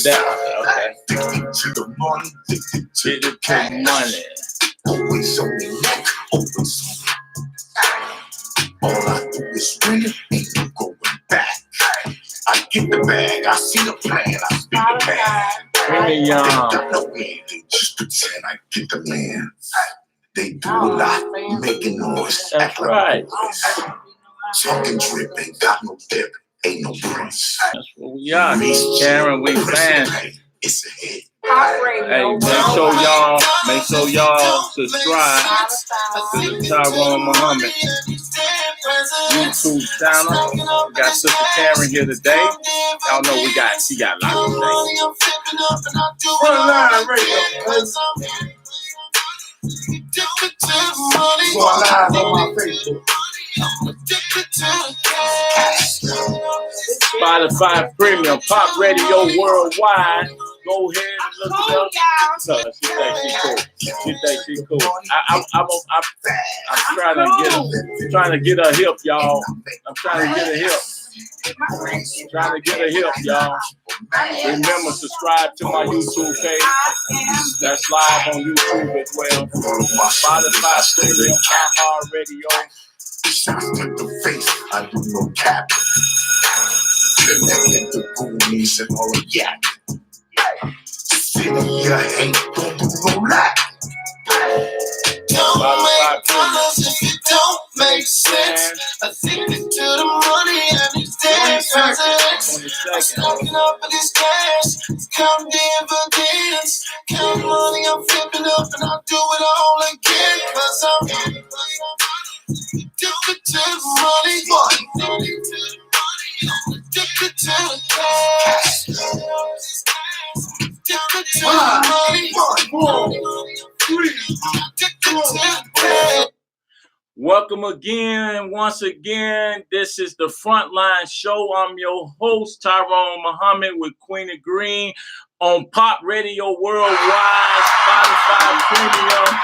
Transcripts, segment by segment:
that. Okay. Addicted to the money, addicted to the cash. money. Always on the neck, always on. All I do is win, ain't no going back. I get the bag, I see the plan, I speak the bag. They don't know anything, just pretend I get the land. They do a lot, making noise. That's right. Talking drip, ain't got no dip, ain't no prince. That's what we are. Karen, we fans. It's a hit. Hey, make sure y'all subscribe to Tyrone Muhammad YouTube channel. We got Sister Karen here today. Y'all know she got lots to say. Frontline radio. Go live on my Facebook. Spotify Premium, Pop Radio Worldwide. Go ahead and look it up. No, she thinks she's cool. I'm trying to get her hip, y'all. I'm trying to get her hip. Y'all. Remember, subscribe to my YouTube page. That's live on YouTube as well. Spotify Premium, iHeartRadio. Shots to the face, I do no cap. Connected to goonies and all of yak. City, I ain't don't do no lack. Don't make colors if it don't make sense. Addicted to the money and these damn presidents. I'm stocking up for this cash. It's counting dividends. Count money, I'm flipping up and I'll do it all again. Cause I'm addicted to the money. Addicted to the cash. Addicted to the money. Welcome again, once again. This is the Frontline Show. I'm your host, Tyrone Muhammad, with Queen of Green on Pop Radio Worldwide, Spotify Premium,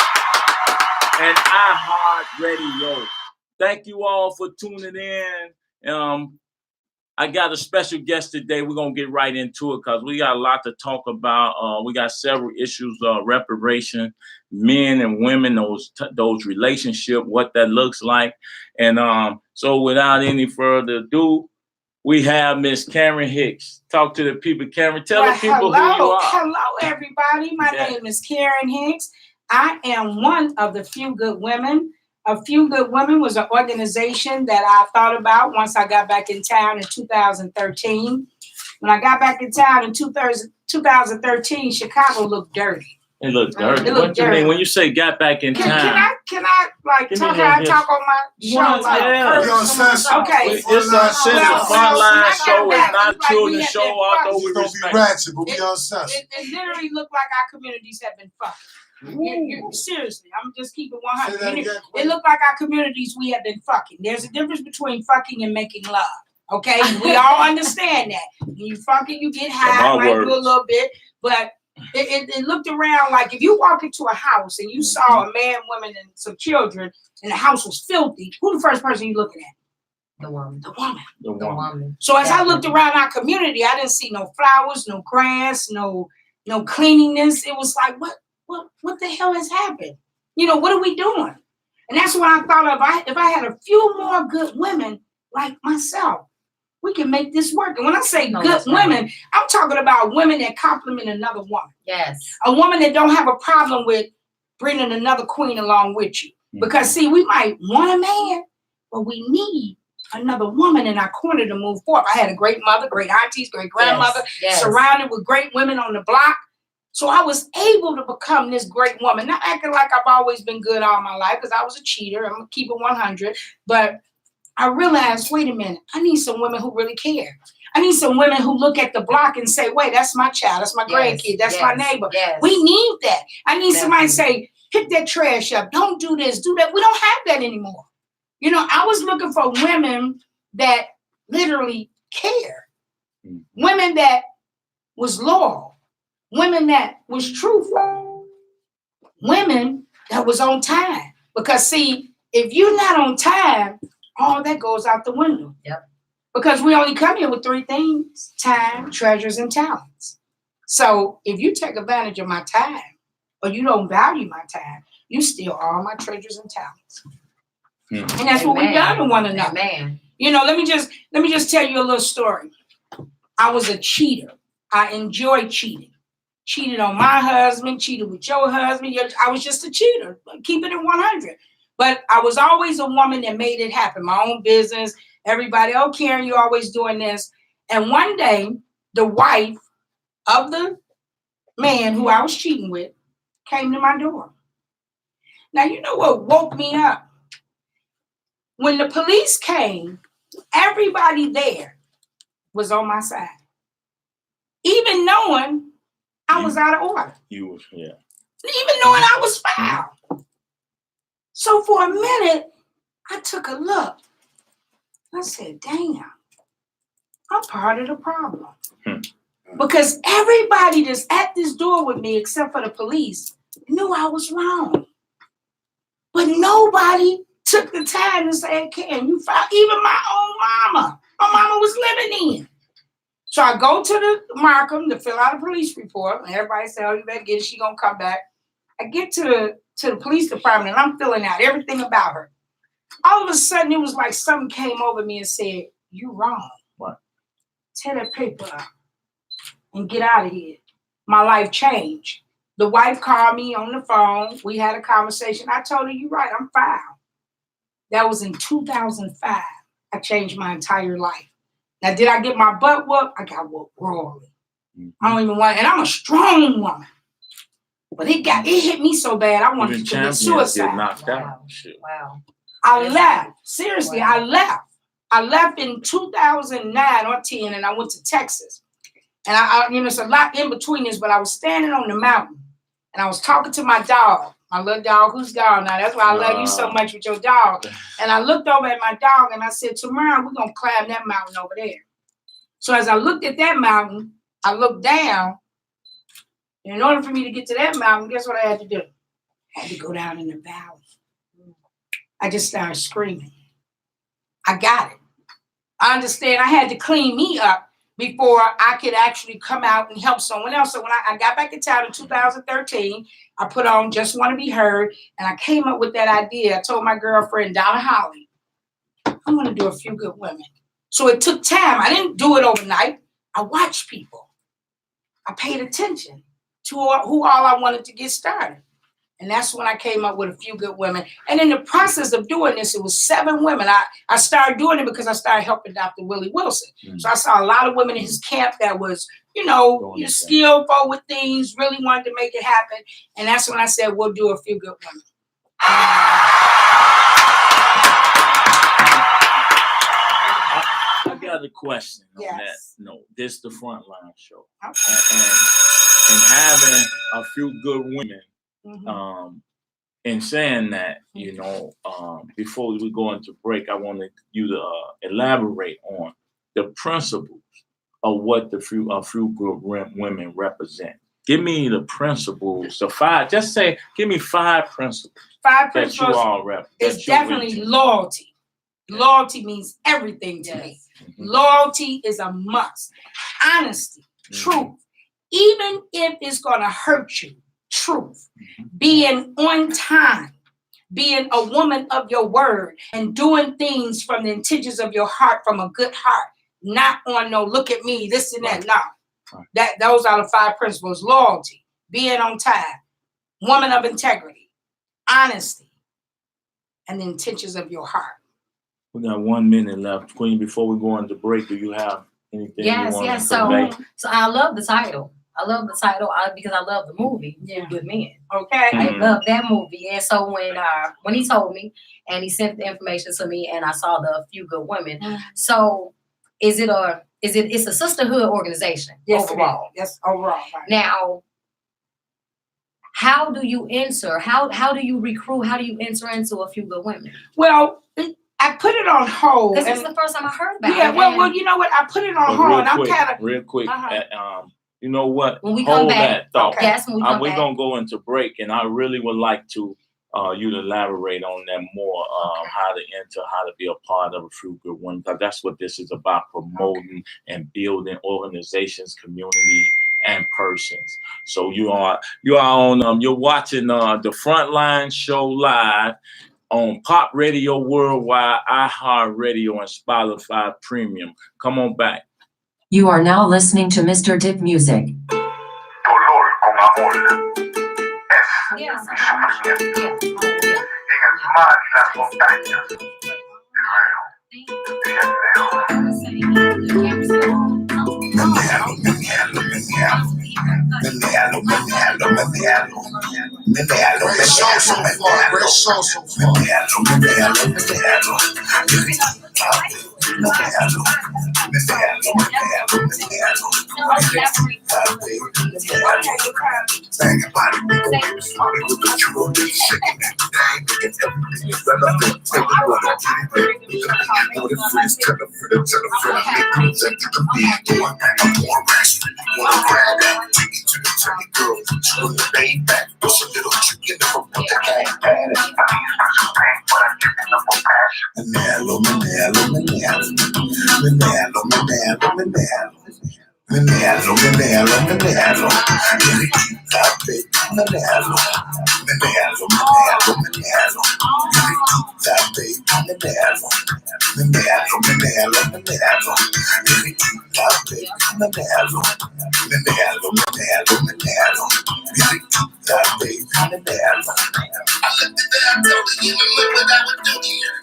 and iHeartRadio. Thank you all for tuning in. I got a special guest today. We're going to get right into it because we got a lot to talk about. We got several issues, reparation, men and women, those relationships, what that looks like. And so without any further ado, we have Miss Karen Hicks. Talk to the people. Karen, tell the people who you are. Hello, everybody. My name is Karen Hicks. I am one of the Few Good Women. A Few Good Women was an organization that I thought about once I got back in town in 2013. When I got back in town in 2013, Chicago looked dirty. It looked dirty. What do you mean when you say got back in town? Can I talk on my show? Okay. It's uncensored Frontline Show. It's not children's show. Although we don't be ratchet, but we uncensored. It literally looked like our communities have been fucked. Seriously, I'm just keeping 100. It looked like our communities we have been fucking. There's a difference between fucking and making love. Okay, we all understand that. When you fucking, you get high, might do a little bit, but it looked around like if you walk into a house and you saw a man, woman, and some children, and the house was filthy, who the first person you looking at? The woman. The woman. So as I looked around our community, I didn't see no flowers, no grass, no cleanliness. It was like, what the hell has happened? You know, what are we doing? And that's what I thought of. If I had a few more good women like myself, we can make this work. And when I say good women, I'm talking about women that compliment another woman. Yes. A woman that don't have a problem with bringing another queen along with you. Mm-hmm. Because, see, we might want a man, but we need another woman in our corner to move forward. I had a great mother, great aunties, great grandmother, surrounded with great women on the block. So I was able to become this great woman, not acting like I've always been good all my life because I was a cheater. I'm going to keep it 100. But I realized, wait a minute, I need some women who really care. I need some women who look at the block and say, wait, that's my child. That's my grandkid. That's my neighbor. Yes. We need that. I need somebody to say, pick that trash up. Don't do this, do that. We don't have that anymore. You know, I was looking for women that literally care. Women that was loyal. Women that was truthful. Women that was on time. Because, see, if you're not on time, all that goes out the window. Yep. Because we only come here with three things: time, treasures, and talents. So if you take advantage of my time or you don't value my time, you steal all my treasures and talents. And that's what we done to one another. Amen. You know, let me just tell you a little story. I was a cheater. I enjoy cheating. Cheated on my husband, cheated with your husband. I was just a cheater, keeping it 100. But I was always a woman that made it happen. My own business. Everybody, oh, Karen, you're always doing this. And one day, the wife of the man who I was cheating with came to my door. Now, you know what woke me up? When the police came, everybody there was on my side. Even knowing I was out of order. You was, yeah. Even knowing I was foul. So for a minute, I took a look. I said, damn, I'm part of the problem. Because everybody that's at this door with me, except for the police, knew I was wrong. But nobody took the time to say, Ken, you foul. Even my own mama. My mama was living in. So I go to the Markham to fill out a police report. And everybody said, oh, you better get it. She gonna come back. I get to the police department and I'm filling out everything about her. All of a sudden, it was like something came over me and said, you wrong. What? Tear that paper up and get out of here. My life changed. The wife called me on the phone. We had a conversation. I told her, you're right, I'm foul. That was in 2005. I changed my entire life. Now, did I get my butt whooped? I got whooped royally. I don't even want, and I'm a strong woman. But it hit me so bad, I wanted to commit suicide. Get knocked out. Wow. I left. Seriously, wow. I left. I left in 2009 or 10, and I went to Texas. And I it's a lot in between this, but I was standing on the mountain, and I was talking to my dog, my little dog who's gone now. That's why I love you so much with your dog. And I looked over at my dog, and I said, tomorrow we're going to climb that mountain over there. So as I looked at that mountain, I looked down. And in order for me to get to that mountain, guess what I had to do? I had to go down in the valley. I just started screaming. I got it. I understand I had to clean me up before I could actually come out and help someone else. So when I got back in town in 2013, I put on Just Want to Be Heard, and I came up with that idea. I told my girlfriend, Donna Holly, I'm going to do A Few Good Women. So it took time. I didn't do it overnight. I watched people. I paid attention to who all I wanted to get started. And that's when I came up with A Few Good Women. And in the process of doing this, it was 7 women. I started doing it because I started helping Dr. Willie Wilson. So I saw a lot of women in his camp that was, you're skillful with things, really wanted to make it happen. And that's when I said, we'll do A Few Good Women. I got a question on that. No, this the Frontline show. Okay. And having a few good women, in saying that, before we go into break, I wanted you to elaborate on the principles of what a few good women represent. Give me the principles. So give me 5 principles. 5 principles that you all represent. It's definitely loyalty. Loyalty means everything to me. Loyalty is a must. Honesty, truth. Even if it's going to hurt you, truth. Being on time. Being a woman of your word. And doing things from the intentions of your heart, from a good heart. Not on no look at me, this and that. No. Those are the 5 principles. Loyalty. Being on time. Woman of integrity. Honesty. And the intentions of your heart. We got 1 minute left. Queen, before we go into break, do you have anything you want to convey? So I love the title. I love the title because I love the movie, Good Men. Okay. I love that movie. And so when he told me and he sent the information to me and I saw A Few Good Women. So it's a sisterhood organization overall. Yes, overall. Right. Now, how do you enter? How do you recruit? How do you enter into A Few Good Women? Well, I put it on hold. Because it's the first time I heard about it. Yeah, well, you know what? I put it on hold, and I'm kind of real quick. You know what? When we come back, that thought. Okay. Yes, when we come we're back. Gonna go into break, and I really would like to you to elaborate on that more. How to enter, how to be a part of A Few Good Women, because that's what this is about: promoting and building organizations, community, and persons. So you are on you're watching the Frontline Show live on Pop Radio Worldwide, iHeartRadio, and Spotify Premium. Come on back. You are now listening to Mr. Dip Music. Dolor con amor es Yeah. sufrimiento. Yeah. En el mar y las montañas,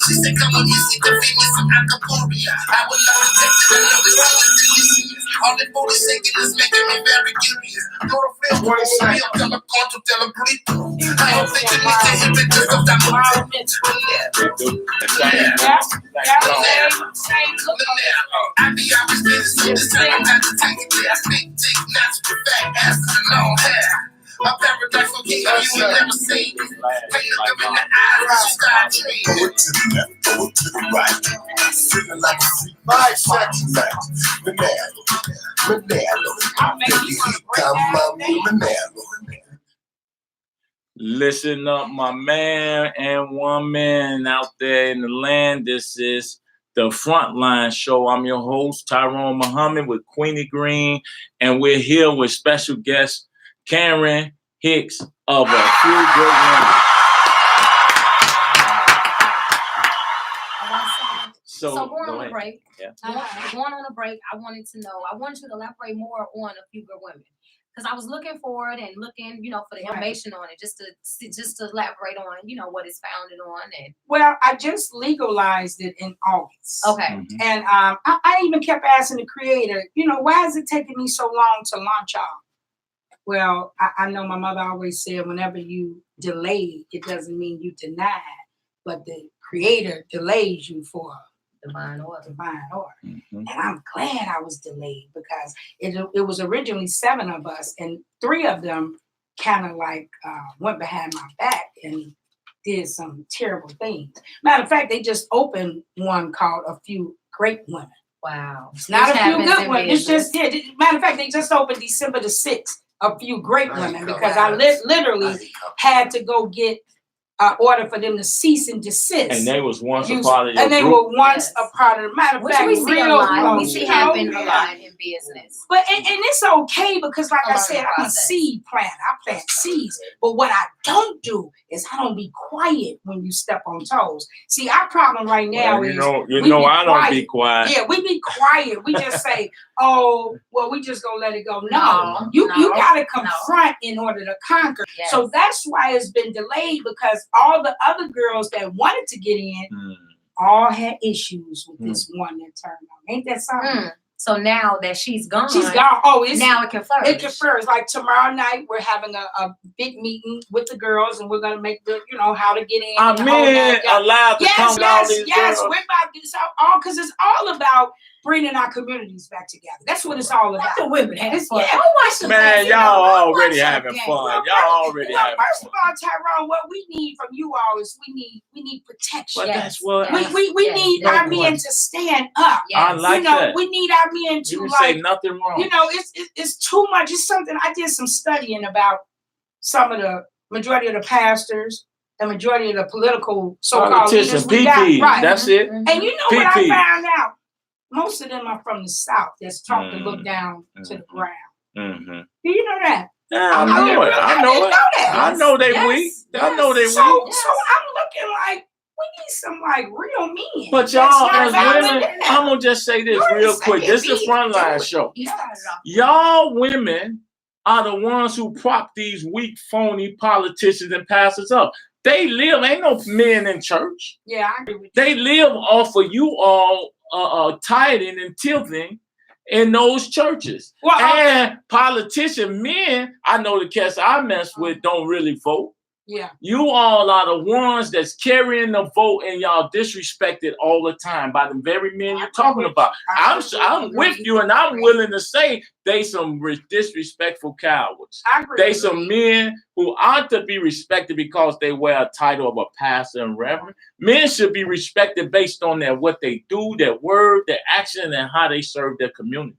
she said, come on, you see the Venus of Acapulco. I will not take you, I know it's all delicious. All the 40 seconds is making me very curious. You're a flip, you're a real, tell a call to tell a grito. I don't think you need to hit it just of that movement. I be always busy, so this time I got to take it there. Big dick, natural fat asses and long hair. A paradise for king, you will never see. Take look them in the eyes as you start dreaming. Go to the left, go to the right. Feeling like a free bisexual match. Listen up, my man and woman out there in the land. This is the Frontline Show. I'm your host, Tyrone Muhammad, with Queenie Green, and we're here with special guest Karen Hicks of A Few Good Women. So going on a break. Yeah. Going on a break, I wanted you to elaborate more on A Few Good Women. Because I was looking for it and looking, for the information on it, just to elaborate on, what it's founded on. And well, I just legalized it in August. Okay. Mm-hmm. And I even kept asking the creator, why is it taking me so long to launch off? Well, I know my mother always said, whenever you delay, it doesn't mean you deny, but the creator delays you for divine order. Mm-hmm. And I'm glad I was delayed because it was originally 7 of us, and 3 of them kind of like went behind my back and did some terrible things. Matter of fact, they just opened one called A Few Great Women. Wow. It's not A Few Good Women. It's just, matter of fact, they just opened December the 6th, A Few Great Women, because I literally had to go get order for them to cease and desist. And they was once a part of your And they group. were once a part of the matter of fact. We see real a lot. close, We see happen a lot in business. But and it's okay because, like I said, I'm a seed planter. I plant seeds. But what I don't do is I don't be quiet when you step on toes. See, our problem right now is I don't be quiet. Yeah, we be quiet. We just say, "Oh, well, we just gonna let it go." No, you gotta confront in order to conquer. Yes. So that's why it's been delayed, because all the other girls that wanted to get in all had issues with this one that turned on. Ain't that something? So now that she's gone. Oh, now it can flourish. It can flourish. Like tomorrow night, we're having a big meeting with the girls, and we're gonna make the how to get in. Allowed to come with all these girls. We're about to do all because it's all about bringing our communities back together. That's what it's all about. The women have fun. Man, y'all already having fun. Y'all already having fun. First of all, Tyrone, what we need from you all is we need protection. But that's what we need our men to stand up. I like that. We need our men to say nothing wrong. It's too much. It's something I did some studying about some of the majority of the pastors, the majority of the political so-called leaders we got. Right. That's it. And you know what I found out? Most of them are from the South that's taught to look down to the ground. Mm-hmm. Do you know that? Yeah, I know it. I know it. I know they weak. I know they weak. So I'm looking like we need some like real men. But y'all as That's women, not I'm gonna just say this real quick. This is the Frontline show. Y'all women are the ones who prop these weak, phony politicians and pastors up. They live, ain't no men in church. Yeah, I agree with you. They live off of you all tithing and tilting in those churches. Well, and politician men, I know the cats I mess with don't really vote. Yeah. You all are the ones that's carrying the vote, and y'all disrespected all the time by the very men you're talking about. I'm with you, and I'm willing to say they some disrespectful cowards. They some men who ought to be respected because they wear a title of a pastor and reverend. Men should be respected based on what they do, their word, their action, and how they serve their community.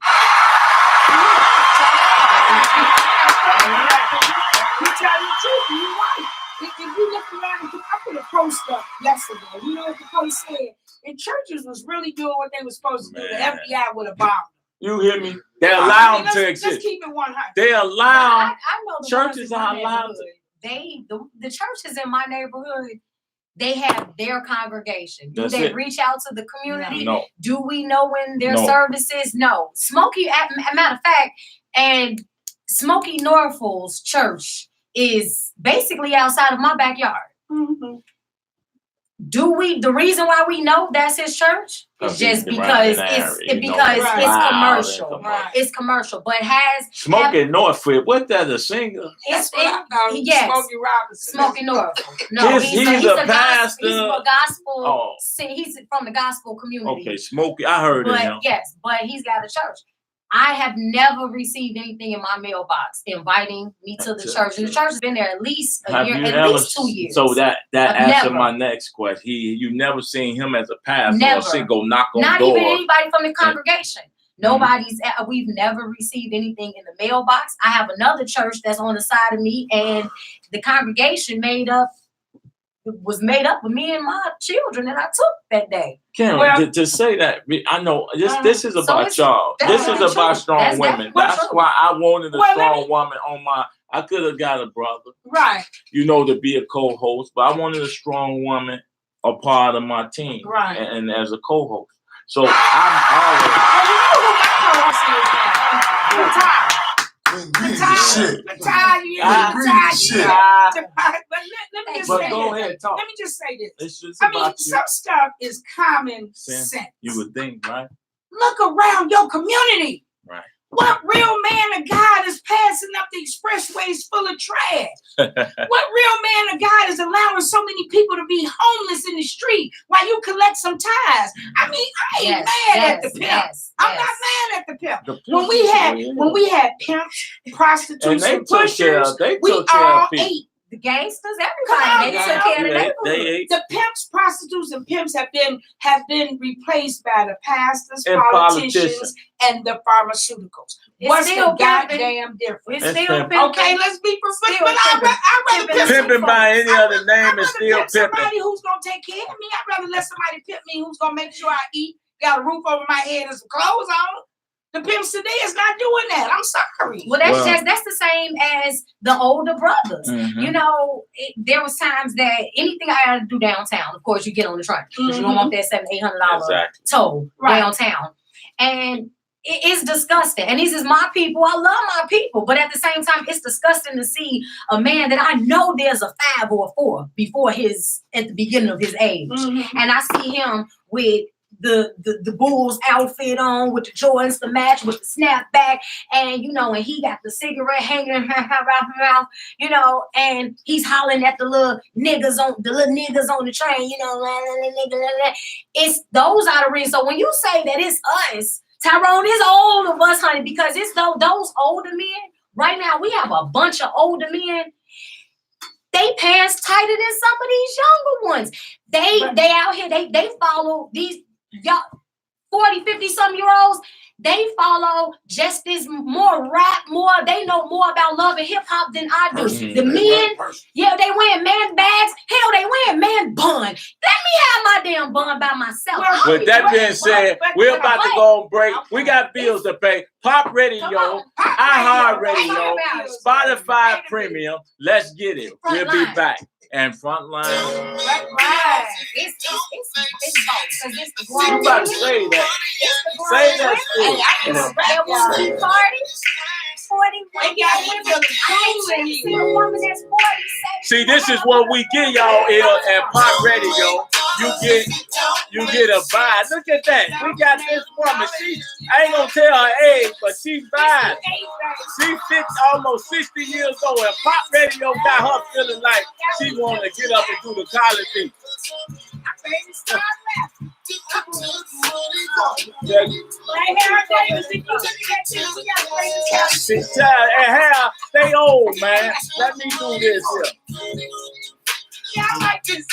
If you look around, I put a post up yesterday. You know what the post said? If churches was really doing what they were supposed to do, the FBI would have bombed them. You hear me? They allow them to exist. Let's keep it 100. They allow. I know the churches are allowed. The churches in my neighborhood, they have their congregation. Do That's they it. reach out to the community? No. Do we know when their No. services? No. Smokey, matter of fact, and Smokey Norfolk's church is basically outside of my backyard. Mm-hmm. The reason why we know that's his church is just because it's commercial. Right. It's commercial, but has Smokey Norfolk. What that a singer? Yes. Smokey Robinson. Smokey Norfolk. No, he's a pastor. He's a gospel. He's from the gospel community. Okay, Smokey. I heard of him. Yes, but he's got a church. I have never received anything in my mailbox inviting me to the church. And the church has been there at least a year, at least 2 years. So that answered my next question. You never seen him as a pastor or go knock on doors. Not even anybody from the congregation. We've never received anything in the mailbox. I have another church that's on the side of me, and the congregation was made up with me and my children that I took that day. Karen, to say that, I know this is about y'all. This is about strong women. That's why I wanted a strong woman on my. I could have got a brother, right? To be a co-host, but I wanted a strong woman a part of my team, right? And as a co-host, so I'm always. But go ahead, talk. Let me just say this. Some stuff is common sense. You would think, right? Look around your community. Right. What real man of God is passing up the expressways full of trash? What real man of God is allowing so many people to be homeless in the street while you collect some tithes? I mean, I ain't mad at the pimp. I'm not mad at the pimp. When we had pimps, prostitutes, and pushers, we all ate. The gangsters, everybody, they took care of the neighborhood. The pimps, prostitutes, and pimps have been replaced by the pastors, politicians, and the pharmaceuticals. What's the goddamn difference? It's still pimping. Okay, let's be perfect. But I'd rather pimping by any other name is still pimping. Somebody who's gonna take care of me. I'd rather let somebody pimp me who's gonna make sure I eat, got a roof over my head, and some clothes on. The pimps today is not doing that. I'm sorry. Well, that's the same as the older brothers. Mm-hmm. There was times that anything I had to do downtown, of course, you get on the train because you don't want that $700-800 toll downtown, and it's disgusting. And these is my people. I love my people, but at the same time, it's disgusting to see a man that I know there's a 5 or a 4 before at the beginning of his age, and I see him with the Bulls outfit on with the Jordans to match with the snapback, and and he got the cigarette hanging around his mouth, and he's hollering at the little niggas on the train, It's those are the reasons. So when you say that it's us, Tyrone, it's all of us, honey, because it's those older men. Right now, we have a bunch of older men. They pants tighter than some of these younger ones. They out here. They follow these. Y'all, 40, 50-some-year-olds, they follow just as more rap, they know more about love and hip hop than I do. The men, yeah, they wearing man bags. Hell, they wearing man bun. Let me have my damn bun by myself. With that being said, we're about to go on break. We got bills to pay. Pop Radio, iHeartRadio, Spotify Premium. Let's get it. We'll be back. And Frontline. It's both. You about to say that. Say that still. There will be 40, 40. A woman that's 40. See, this is what we get y'all here at Pop Radio. You get a vibe. Look at that. We got this woman. I ain't gonna tell her age, but she vibes. She's almost 60 years old, and Pop Radio got her feeling like she want to get up and do the college thing. And how they old, man. Let me do this here. Yeah, I like this.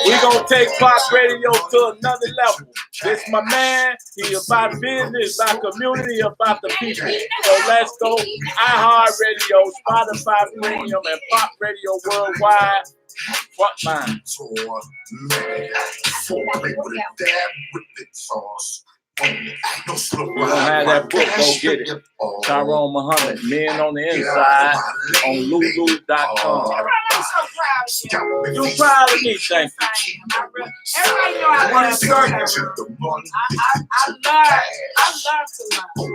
We're going to take Pop Radio to another level. This my man. He about business, about community, about the people. So let's go. iHeartRadio, Spotify Premium, and Pop Radio Worldwide. Frontline. We're going to have that book. Go get it. Tyrone Muhammad, Men on the Inside, on Lulu.com. You proud of me, thank you. Everybody know I love to learn. I love to learn.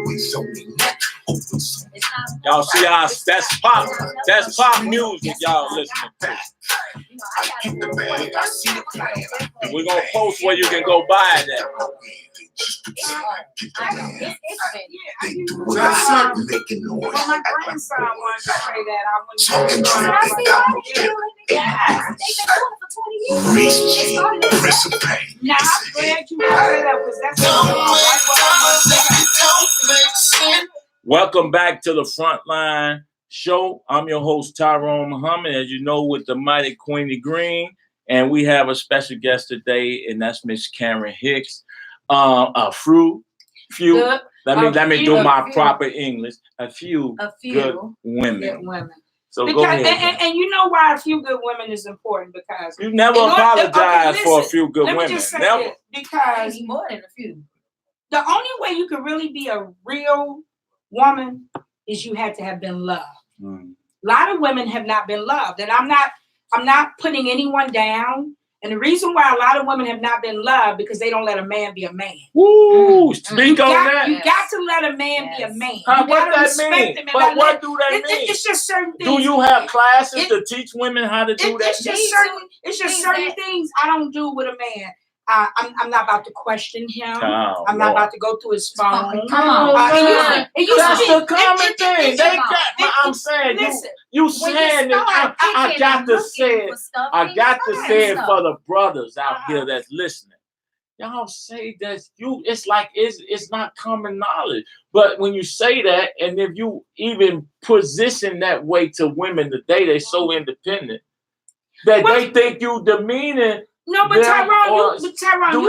Y'all see how that's pop. That's pop music y'all listening to. And we're going to post where you can go buy that. Making noise. My grandson wanted to say that. I wouldn't Now I'm glad you brought it up because that's Welcome back to the Frontline Show. I'm your host, Tyrone Muhammad, as you know, with the mighty Queenie Green. And we have a special guest today, and that's Miss Karen Hicks. Let me do my proper English. A few good women. So because, go ahead. And you know why a few good women is important because you never apologize for a few good women. Never. This, because more than a few. The only way you can really be a real woman is you had to have been loved. A lot of women have not been loved, and I'm not putting anyone down. And the reason why a lot of women have not been loved because they don't let a man be a man. Woo! Speak on that. You got to let a man be a man. What that mean? But what do that mean? It's just certain things. Do you have classes to teach women how to do that? It's just certain things I don't do with a man. I'm not about to question him. I'm not about to go through his phone. Come on. That's the common thing. I'm saying you saying it. I got to say it. I got to say it for the brothers out here that's listening. Y'all say that it's like it's not common knowledge. But when you say that, and if you even position that way to women today, they're so independent that they think you demeaning. No, but Tyrone, do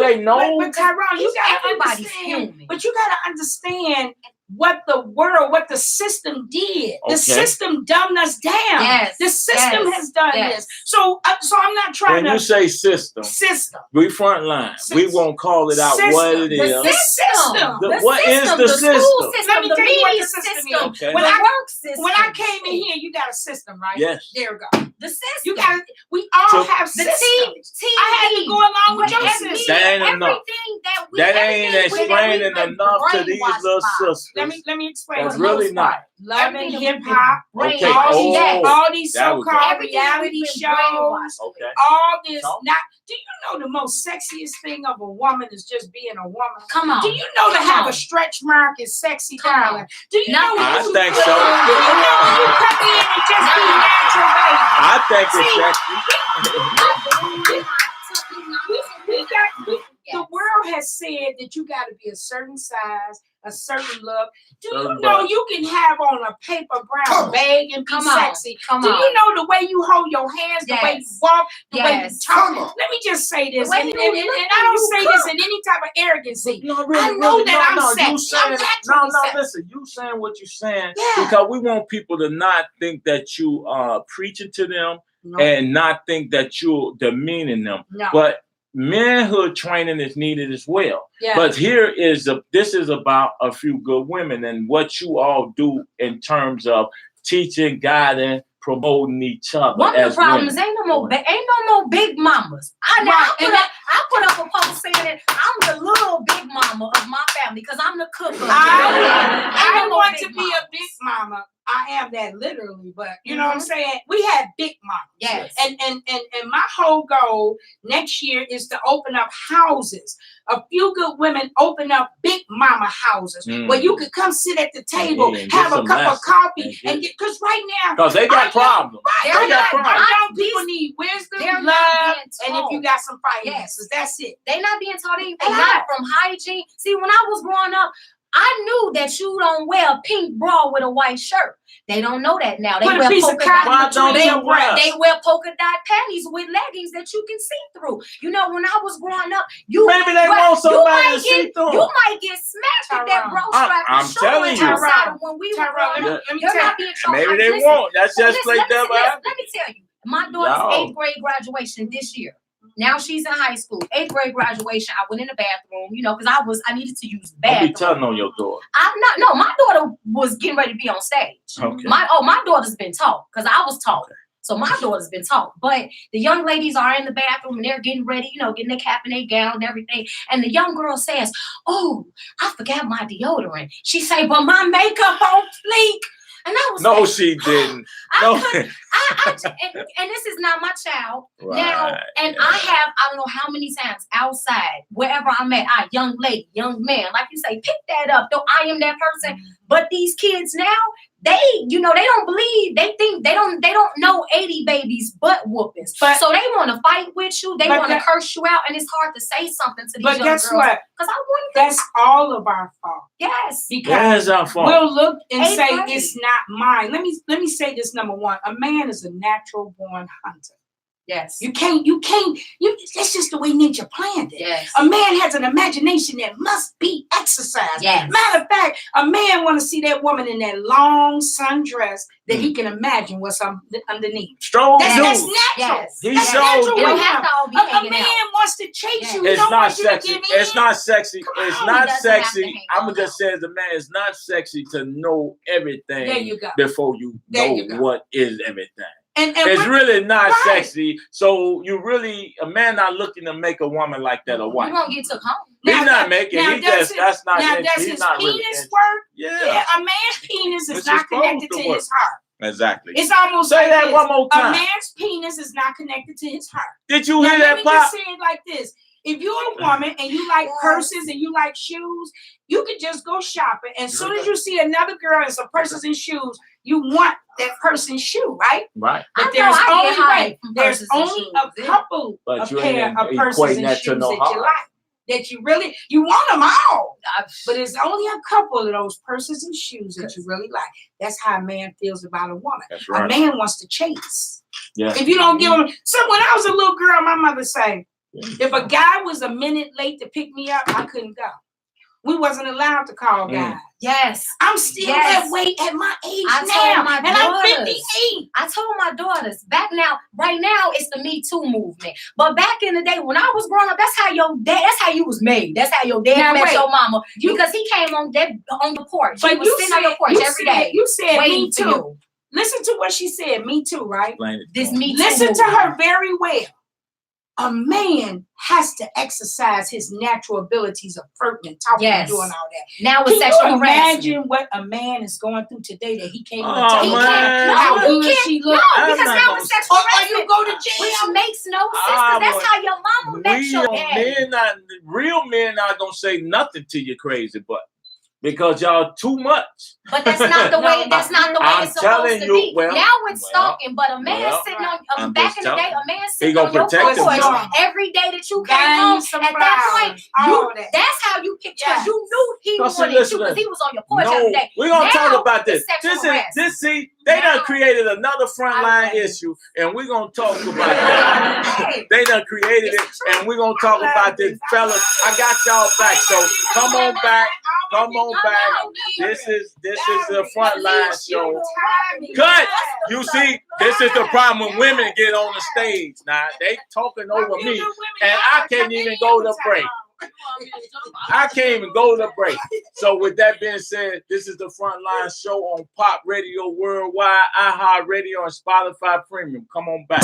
they know? But Tyrone, you gotta understand. But you gotta understand what the system did. The system dumbed us down. Yes, the system has done this. So I'm not trying when you say system, we frontline. We won't call it out what it is. The system. What is the system? Let me tell you what the system is. Okay. When I came in here, you got a system, right? Yes. There we go. The system. We all have systems. I had to go along with your system. That ain't enough. That ain't explaining enough to these little sisters. Let me explain. That's really not. Love and hip hop. Okay. All these so-called reality shows. Okay. All this. Do you know the most sexiest thing of a woman is just being a woman? Come on. Do you know to have a stretch mark is sexy, darling? Do you know? I think so. Do you know when you come in and just be natural, baby? I think it's sexy. The world has said that you got to be a certain size, a certain look. Do you Certain know butt. you can have on a paper brown bag and be sexy? Come Do on. you know the way you hold your hands, the way you Yes. walk, the way you Yes. talk? Come on. Let me just say this, The way and you look I don't when say you this cook. in any type of arrogancy. No, I know that I'm no, sexy. you saying, I'm naturally sexy. listen, you saying what you saying Yeah. because we want people to not think that you are preaching to them No, and not think that you're demeaning them. no. But manhood training is needed as well. Yeah. But this is about a few good women and what you all do in terms of teaching, guiding, promoting each other. One of the as problems women. ain't no more big mamas. I put up a post saying that I'm the little big mama of my family because I'm the cook. I want to be a big mama. I am that literally, but you know what I'm saying? We have big mamas. Yes. And my whole goal next year is to open up houses. A few good women open up big mama houses where you could come sit at the table, and have get a cup of lessons coffee, and get, because right now, because they got problems. right, They got our problems. young people need wisdom, they're love, not being and if taught. you got some finances, that's it. They not being taught anything, Hello. not from hygiene. See, when I was growing up, I knew that you don't wear a pink bra with a white shirt. They don't know that now. They Put a wear piece of polka cotton dot. between They- your breasts. They wear polka dot panties with leggings that you can see through. You know, when I was growing up, you Maybe they well, want somebody you to might see get, through. you might get smacked with that bro strap I'm and showing telling you. outside of when we were Tyrone, growing up. let me You're tell not you. being taught. Maybe they Listen, won't. That's well, just listen, like that. let me tell you. My daughter's 8th grade graduation this year. Now she's in high school. 8th grade graduation. I went in the bathroom, you know, because I needed to use the Don't bathroom. be telling on your daughter. My daughter was getting ready to be on stage. Okay. My daughter's been taught because I was taught. So my daughter's been taught. But the young ladies are in the bathroom and they're getting ready, you know, getting their cap and their gown and everything. And the young girl says, "Oh, I forgot my deodorant." She say, "But my makeup on fleek." And I was No, like, she didn't. and this is not my child. Now, and I don't know how many times outside, wherever I'm at, young lady, young man, like you say, pick that up. Though I am that person. But these kids now, they don't believe, they think they don't know 80 babies butt whoopings. So they want to fight with you, they want to curse you out, and it's hard to say something to these young girls. But guess what? Because that's all of our fault. Yes. Because our fault. We'll look and say grade. it's not mine. Let me say this. Number one, a man is a natural born hunter. Yes. You can't, that's just the way nature planned it. Yes. A man has an imagination that must be exercised. Yes. Matter of fact, a man want to see that woman in that long sundress that he can imagine what's underneath. Strong That's natural. Yes. He's That's so natural. It don't have to all be A hanging man out. wants to chase you. He It's don't not want you to sexy. give in. It's not sexy. Come It's on, not he doesn't have to sexy. hang I'm on. just say as a man, it's not sexy to know everything There you go. before you There know you go. what is everything. And It's really not right. sexy. So a man not looking to make a woman like that a You wife. won't get took home. He's Now not making. now He does just his- that's not. Now, it. does He's his not penis really. work? Yeah. A man's penis is It's not supposed connected to to work. his heart. Exactly. It's almost Say like that this. one more time. A man's penis is not connected to his heart. Did you Now, hear let that me pop? just say it like this. If you're a woman and you like purses and you like shoes, you can just go shopping. And as soon as you see another girl and some purses and shoes, you want that person's shoe, right? Right. But I know I get there's from only purses and a shoes. couple But of you pair ain't of purses equating and that shoes to no that you heart. like. That you want them all. But there's only a couple of those purses and shoes that you really like. That's how a man feels about a woman. That's A right. man wants to chase. Yeah. If you don't give him, so when I was a little girl, my mother say, if a guy was a minute late to pick me up, I couldn't go. We wasn't allowed to call guys. Yes. I'm still that way at my age I now, told my and I'm daughters. 58. I told my daughters right now it's the Me Too movement. But back in the day when I was growing up, that's how you was made. That's how your dad Now, met wait. your mama. Because he came on the porch. But He was sitting on the porch every day. You said waiting me for too. you. Listen to what she said, me too, right? Explain it to This him. Me Too Listen to movement. her very well. A man has to exercise his natural abilities of flirting and talking and Yes. doing all that. Now with Can sexual you harassment. imagine what a man is going through today that he can't even Oh, tell He you man. can't. how No, good he can't. she No, looks? I'm because not now gonna with sexual Or you harassment, go to which jail. makes no sense. I 'Cause that's would- how your mama met your daddy. Real men not gonna say nothing to you crazy, but Because y'all too much. But that's not the way. That's not the way I'm it's supposed telling to you, be. well, now it's stalking, but a man well, sitting on I'm back just in the day, a man He sitting gonna on your protect porch himself. every day that you came home. At that point, that's how you picked. Because you knew he wanted you because he was on your porch every day. We're gonna talk about this. See, they done created another frontline issue, and we're gonna talk about that. They done created it, and we're gonna talk about this, fellas. I got y'all back, so come on back. Come on back. This is the frontline show. Cut. You see, this is the problem when women get on the stage. Now they talking over me, and I can't even go to break. I can't even go to break. So with that being said, this is the Frontline Show on Pop Radio Worldwide, iHeartRadio, and Spotify Premium. Come on back.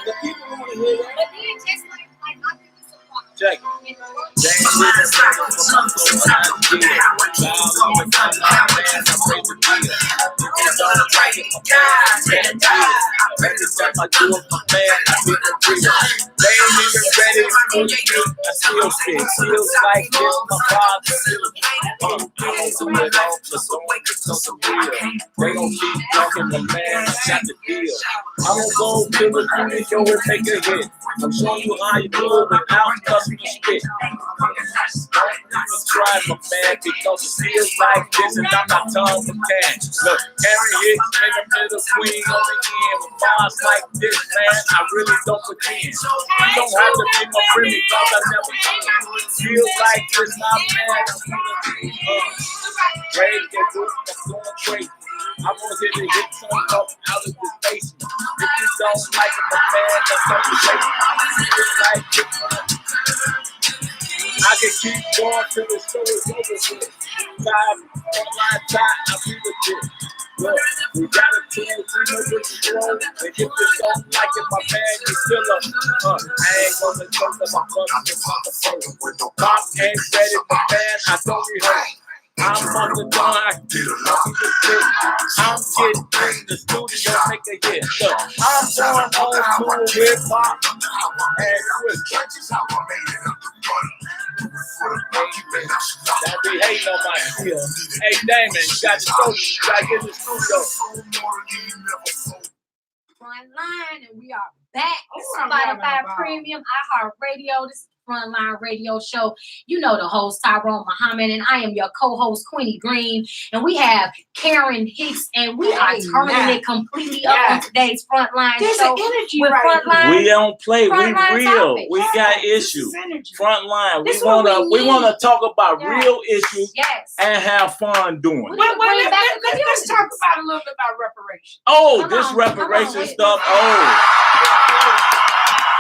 The people want to hear that. Check it. They ain't even ready for me. I still spit. Feels like this, my father. I don't do it all just so they don't keep talking, the man got the deal. I'm gonna go to the studio and take a hit. I'm showing you how you do it without customer spit. Try my man because it feels like this and I'm not tongue for cash. Look, Harry hits in the middle, queen on the end. With bars like this, man, I really don't pretend. You don't have to be my friend because I never can. Feels like this, my man. Ready to do, I'm going crazy. I want to hit some up out of the station. If you don't like it, my man, that's up to you. It's like this, I can keep going till the show is over with. Time on my time, I'll be the shit. Look, we got a team, we know what you throw. And if you don't like it, my man, you still up. I ain't gonna talk about the Pop ain't ready, my man, I don't rehearse. I'm on the dawn, I get a lot of shit. I'm getting in the studio, make a hit. Look, I'm going on to hip hop and Chris. Don't be hating on my skill. Hey, Damon, you got to show me. You got to get in the studio. Frontline, and we are back. Spotify Premium, iHeartRadio. This is Frontline Radio Show. You know the host, Tyrone Muhammad, and I am your co-host, Queenie Green. And we have Karen Hicks, and we are turning it completely up on today's Frontline There's show. an energy with right Frontline. We don't play. We Frontline real. topics. We got issues. Frontline. This We wanna talk about real issues and have fun doing it. Let's talk about a little bit about reparations. Oh, this reparation stuff. Oh.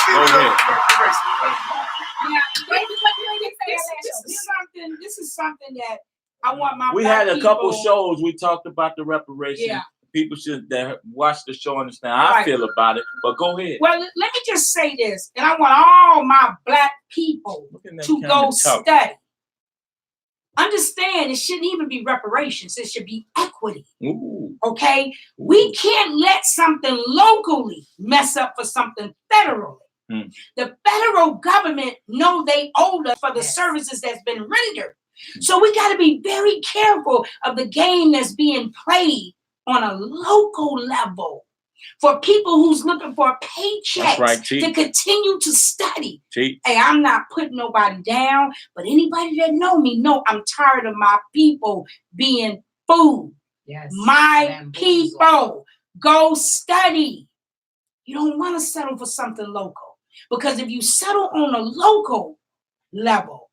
Go ahead. This is something that I want my. We had a couple shows. We talked about the reparations. Yeah. People should watch the show understand how I feel about it. But go ahead. Well, let me just say this, and I want all my Black people to go study. Understand, it shouldn't even be reparations. It should be equity. Ooh. Okay? We can't let something locally mess up for something federally. The federal government know they owe us for the services that's been rendered. So we got to be very careful of the game that's being played on a local level for people who's looking for paychecks to continue to study. Hey, I'm not putting nobody down, but anybody that know me know I'm tired of my people being fooled. Yes. My people, go study. You don't want to settle for something local. Because if you settle on a local level,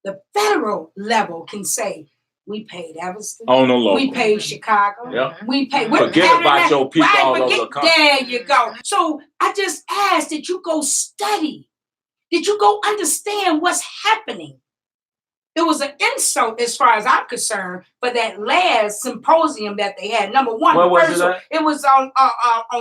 the federal level can say, we paid Evanston. Oh, no, local. We paid Chicago. Yep. We paid. Forget about your people all over the country. There you go. So I just ask that you go study. That you go understand what's happening. It was an insult as far as I'm concerned for that last symposium that they had. Number one, Where the was first it one, at? it was on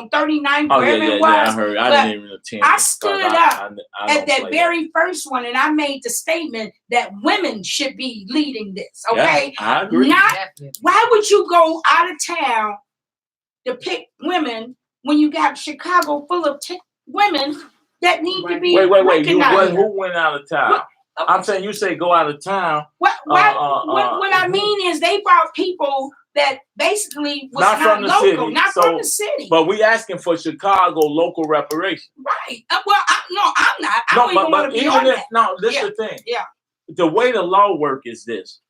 39th, Oh wherever yeah, it was. I heard. I But didn't even attend. I it, stood 'cause up I at don't that play very first one, and I made the statement that women should be leading this. Okay, Yeah, I agree. not Definitely. why would you go out of town to pick women when you got Chicago full of women that need to be Wait. recognized? Who went out of town? I'm saying you say go out of town. What I mean is they brought people that basically was not from the local, city. not from the city. But we asking for Chicago local reparations. Right. I'm not. I don't even want to be on that. No, this is the thing. Yeah. The way the law work is this.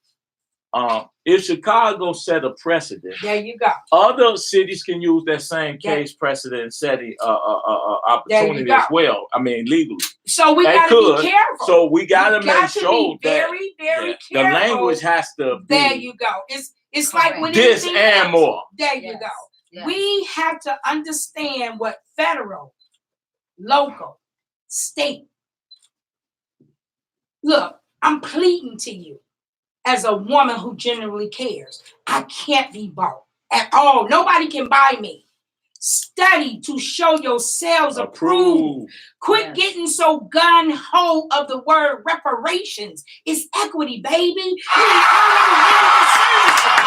If Chicago set a precedent, there you go. Other cities can use that same case precedent setting opportunity as well. I mean, legally. So we got to be careful. So we got to make sure that very careful. The language has to be. There you go. It's like with this anything and else. more. There you go. Yes. We have to understand what federal, local, state. Look, I'm pleading to you as a woman who genuinely cares. I can't be bought at all. Nobody can buy me. Study to show yourselves approved. Quit getting so gun-ho of the word reparations. It's equity, baby. We already rendered the services.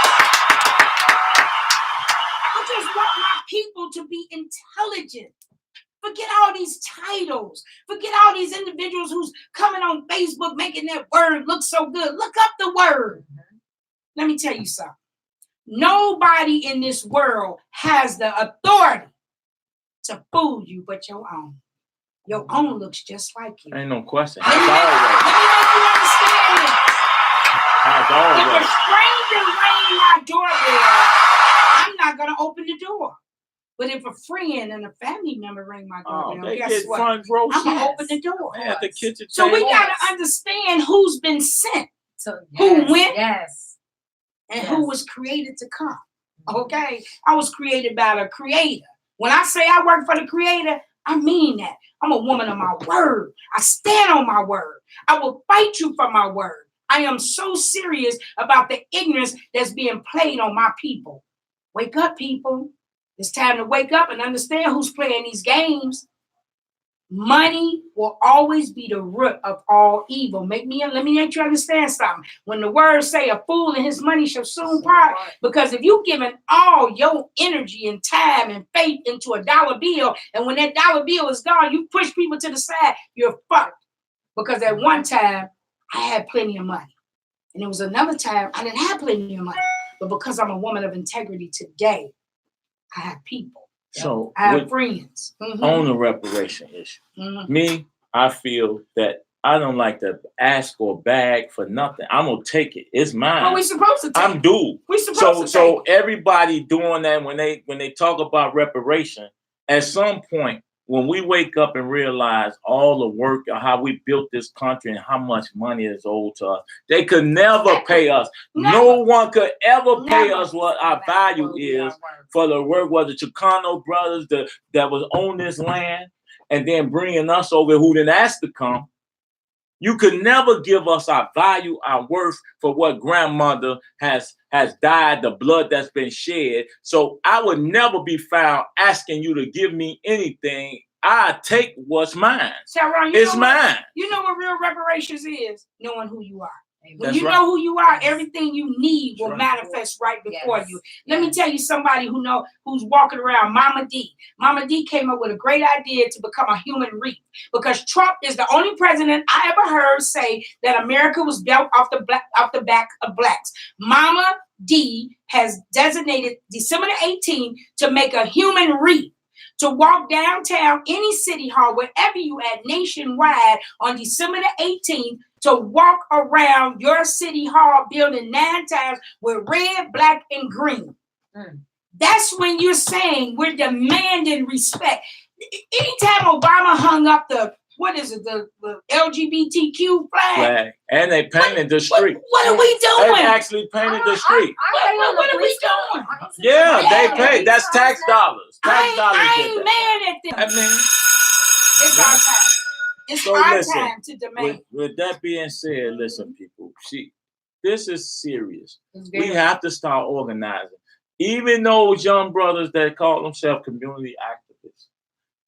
I just want my people to be intelligent. Forget all these titles. Forget all these individuals who's coming on Facebook making that word look so good. Look up the word. Let me tell you something. Nobody in this world has the authority to fool you but your own. Your own looks just like you. Ain't no question. Let me make you understand this. If a stranger rang my doorbell, I'm not going to open the door. But if a friend and a family member ring my doorbell, guess what? I'm going to open the door. At the kitchen so table. we got to understand who's been sent, who went, and who was created to come. Okay? I was created by the Creator. When I say I work for the Creator, I mean that. I'm a woman of my word. I stand on my word. I will fight you for my word. I am so serious about the ignorance that's being played on my people. Wake up, people. It's time to wake up and understand who's playing these games. Money will always be the root of all evil. Let me make you understand something. When the words say a fool and his money shall soon part, because if you've given all your energy and time and faith into a dollar bill, and when that dollar bill is gone, you push people to the side, you're fucked. Because at one time, I had plenty of money. And there was another time I didn't have plenty of money. But because I'm a woman of integrity today, I have people. So I have friends. On the reparation issue, me, I feel that I don't like to ask or beg for nothing. I'm gonna take it. It's mine. Well, we supposed to take I'm due. We supposed to so everybody doing that when they talk about reparation, at some point when we wake up and realize all the work of how we built this country and how much money is owed to us, they could never pay us. No one could ever pay us what our value is for the work. Was the Chicano brothers that was on this land and then bringing us over who didn't ask to come. You could never give us our value, our worth for what grandmother has died, the blood that's been shed. So I would never be found asking you to give me anything. I take what's mine. Tyrone, it's mine. You know what real reparations is? Knowing who you are. When That's you know who you are, everything you need will manifest right before you. Let me tell you somebody who's walking around, Mama D. Mama D came up with a great idea to become a human reap because Trump is the only president I ever heard say that America was built off the back of blacks. Mama D has designated December the 18th to make a human reap. To walk downtown, any city hall, wherever you at nationwide on December the 18th, to walk around your city hall building 9 times with red, black, and green. That's when you're saying we're demanding respect. Anytime Obama hung up the LGBTQ flag. And they painted the street. What are we doing? They actually painted the street. What are we doing? Yeah, they paid. That's tax dollars. Tax dollars. I ain't mad at them. I mean, it's our time. It's So our listen, time to demand. with that being said, listen, people, this is serious. It's We very- have to start organizing. Even those young brothers that call themselves community activists.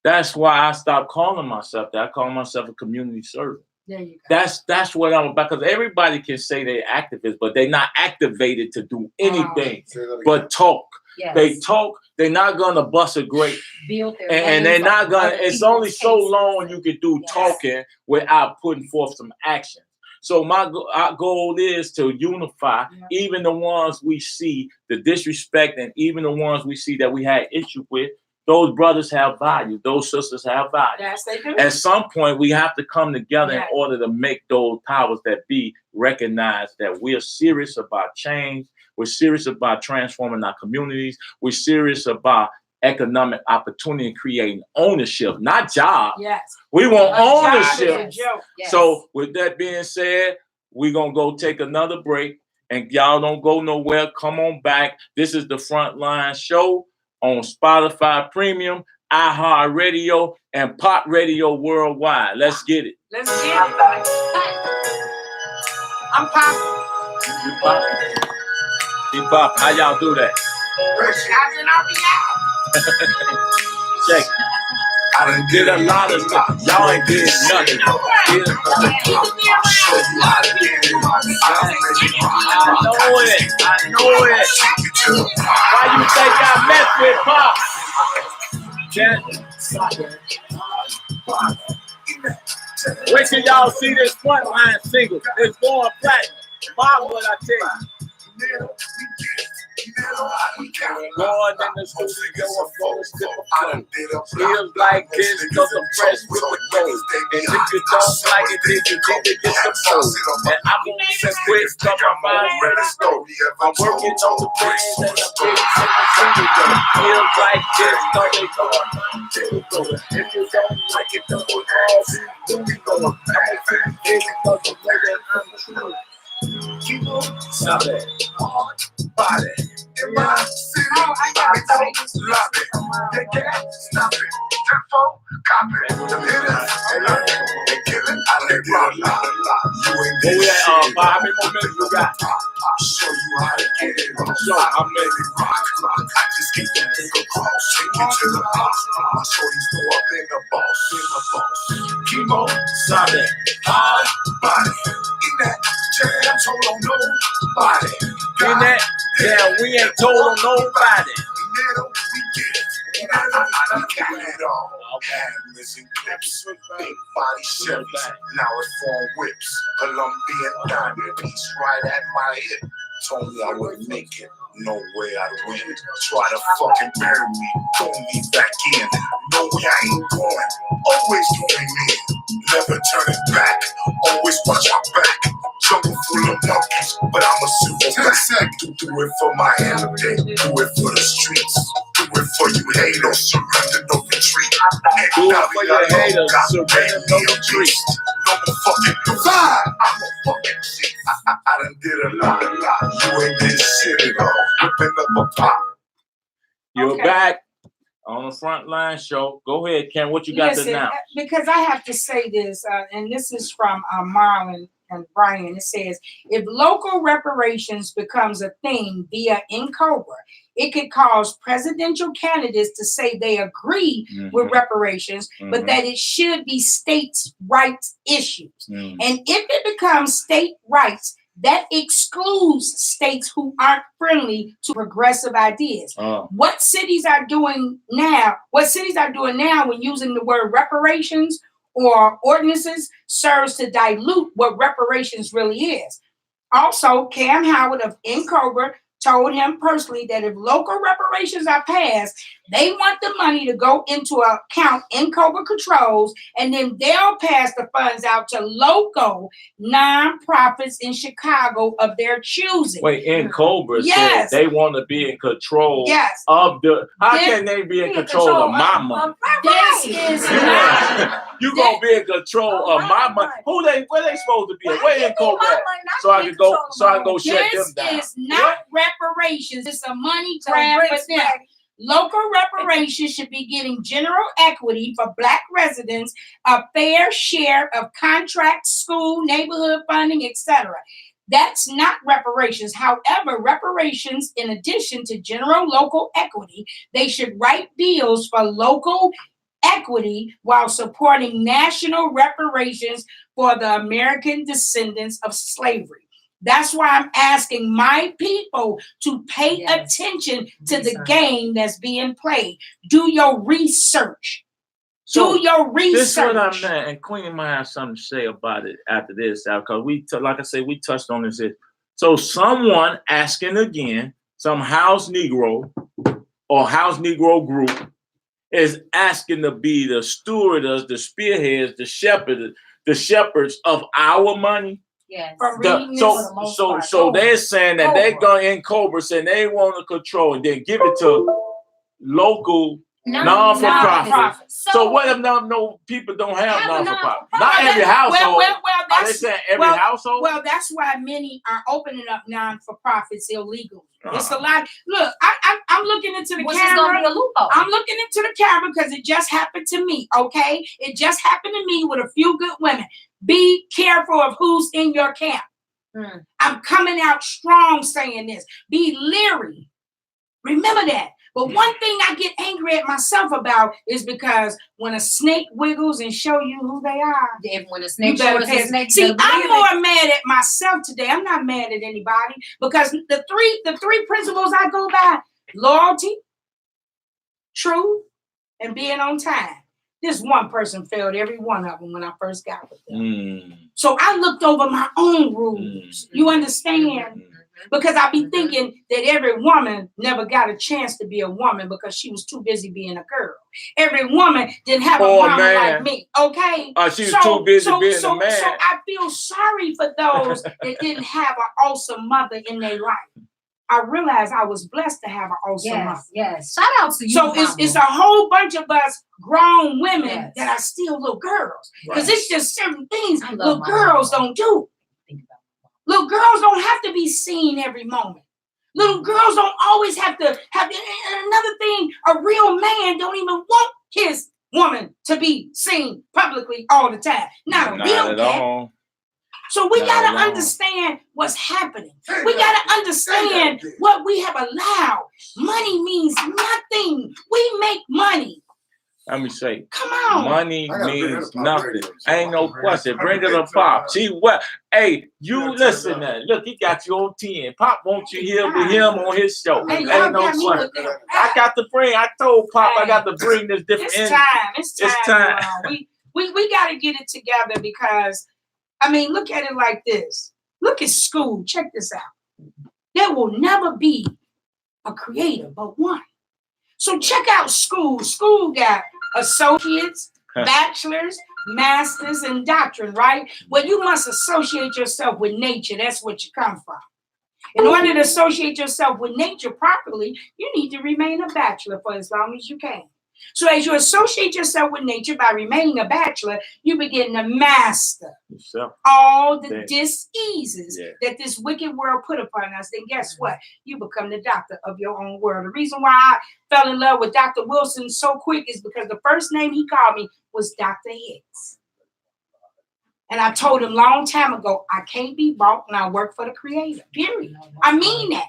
That's why I stopped calling myself that. I call myself a community servant. There you go. That's what I'm about. Because everybody can say they're activists, but they're not activated to do anything but talk. Yes. They talk. They're not gonna bust a grape, Build their and they're names not on gonna. other It's only people's so cases. long you can do Yes. talking without putting forth some action. So our goal is to unify even the ones we see the disrespect, and even the ones we see that we had issue with. Those brothers have value. Those sisters have value. Yes, they do. At some point, we have to come together Yeah. in order to make those powers that be recognize that we're serious about change. We're serious about transforming our communities. We're serious about economic opportunity and creating ownership, not jobs. Yes. We want A job is ownership. a joke. Yes. So with that being said, we're going to go take another break, and y'all don't go nowhere. Come on back. This is the Frontline Show on Spotify Premium, iHeartRadio, and Pop Radio Worldwide. Let's get it. Let's get it. I'm popping. You pop. You pop. How y'all do that? I'll be out. Check it. I done did a lot of stuff. Y'all ain't did nothing. Keep me around. I know it. I know it. Why you think I mess with Pop? Wait till y'all see this Frontline single. It's going platinum. Mom, what I tell you. Going in the studio, I'm going to skip a flow. Feels like this, cause I'm fresh with the gold. And if you don't like it, then you need to get some more. And I won't even quit, cause my mind ready to go. I'm working on the plans and I'm getting in the studio. Feels like this, cause they going on to go. If you don't like it, don't go all do we go. I'm gonna keep getting cause I'm ready, I'm true. Stop it. Body. In my city, I love it. They can't stop it. Tempo, copy. The hitters, they love it. They kill it. I let it rock. You ain't this shit. How many more minutes we got? I'll show you how to get it. Show how many rock. I just keep the thing across. Take it to the boss. My shorties throw up in the boss. Chemo, solid, hard body. In that jam, told on nobody. In that jam, we ain't told on nobody. I got it all. Cameras and clips, big body Chevys, now it's foreign whips. Colombian diamond piece right at my hip. Told me I wouldn't make it, no way I'd win. Try to fucking bury me, throw me back in. No way I ain't going, always doing me. Never turning back, always watch our back. Jungle full of monkeys, but I'm a super do it for my elevate, do it for the streets. Do it for you haters, surrender, no retreat. Do it for your haters, surrender, no retreat. No fucking vibe, I'm a fucking shit. I done did a lot. You ain't did shit at all. Whipping up a pop. You're back on the Frontline Show. Go ahead, Ken. What you got to announce? Because I have to say this, and this is from Marlon and Brian. It says, if local reparations becomes a thing via NCOBRA, it could cause presidential candidates to say they agree with reparations, but that it should be states' rights issues. And if it becomes state rights, that excludes states who aren't friendly to progressive ideas. What cities are doing now when using the word reparations or ordinances serves to dilute what reparations really is. Also, Cam Howard of NCOBRA told him personally that if local reparations are passed, they want the money to go into an account NCOBRA controls, and then they'll pass the funds out to local nonprofits in Chicago of their choosing. Wait, NCOBRA said they want to be in control of the. How can they be in control of my money? This is not. You gonna be in control of my money? Where they supposed to be? Where NCOBRA at? So I can go shut them down. This is not reparations. It's a money grab for them. Local reparations should be getting general equity for Black residents, a fair share of contract, school, neighborhood funding, etc. That's not reparations. However, reparations, in addition to general local equity, they should write bills for local equity while supporting national reparations for the American descendants of slavery. That's why I'm asking my people to pay attention to the game that's being played. Do your research. Do your research. This is what I'm saying, and Queenie might have something to say about it after this, because like I said, we touched on this. So someone asking again, some house Negro or house Negro group is asking to be the stewardess, the spearheads, the shepherds of our money. Yes. So they're saying that they're going in Cobra, saying they want to control and then give it to local non-for-profit. So what if no people don't have non-for-profit? Not every household. Well, are they saying every household? Well, that's why many are opening up non-for-profits illegally. It's a lot. Look, I'm looking into the camera. Be a loophole. I'm looking into the camera because it just happened to me. Okay, it just happened to me with a few good women. Be careful of who's in your camp. I'm coming out strong saying this. Be leery. Remember that. But one thing I get angry at myself about is because when a snake wiggles and show you who they are, when a snake shows a snake, see, I'm more mad at myself today. I'm not mad at anybody because the three principles I go by: loyalty, truth, and being on time. This one person failed every one of them when I first got with them. So I looked over my own rules. You understand? Because I be thinking that every woman never got a chance to be a woman because she was too busy being a girl. Every woman didn't have a mama like me. Okay? She was too busy being a man. So I feel sorry for those that didn't have an awesome mother in their life. I realized I was blessed to have an awesome mother. Yes. Shout out to you. So it's a whole bunch of us grown women that are still little girls. Because it's just certain things little girls don't do. Little girls don't have to be seen every moment. Little girls don't always have to have. And another thing, a real man don't even want his woman to be seen publicly all the time. Not a real man. So we got to understand what's happening. We got to understand what we have allowed. Money means nothing. We make money. Let me say, come on. Money means nothing. Ain't no question. Bring it up, Pop. See what? Hey, you listen now. Look, he got you on 10. Pop wants you here with him on his show. Hey, ain't no question. I got to bring. I told Pop I got to bring this different. It's time. We got to get it together because, I mean, look at it like this. Look at school. Check this out. There will never be a creator but one. So check out school. School got associates, bachelors, masters, and doctorate, right? Well, you must associate yourself with nature. That's what you come from. In order to associate yourself with nature properly, you need to remain a bachelor for as long as you can. So as you associate yourself with nature by remaining a bachelor, you begin to master all the diseases that this wicked world put upon us. Then guess what? You become the doctor of your own world. The reason why I fell in love with Dr. Wilson so quick is because the first name he called me was Dr. Hicks. And I told him long time ago, I can't be bought when I work for the creator, period. I mean that.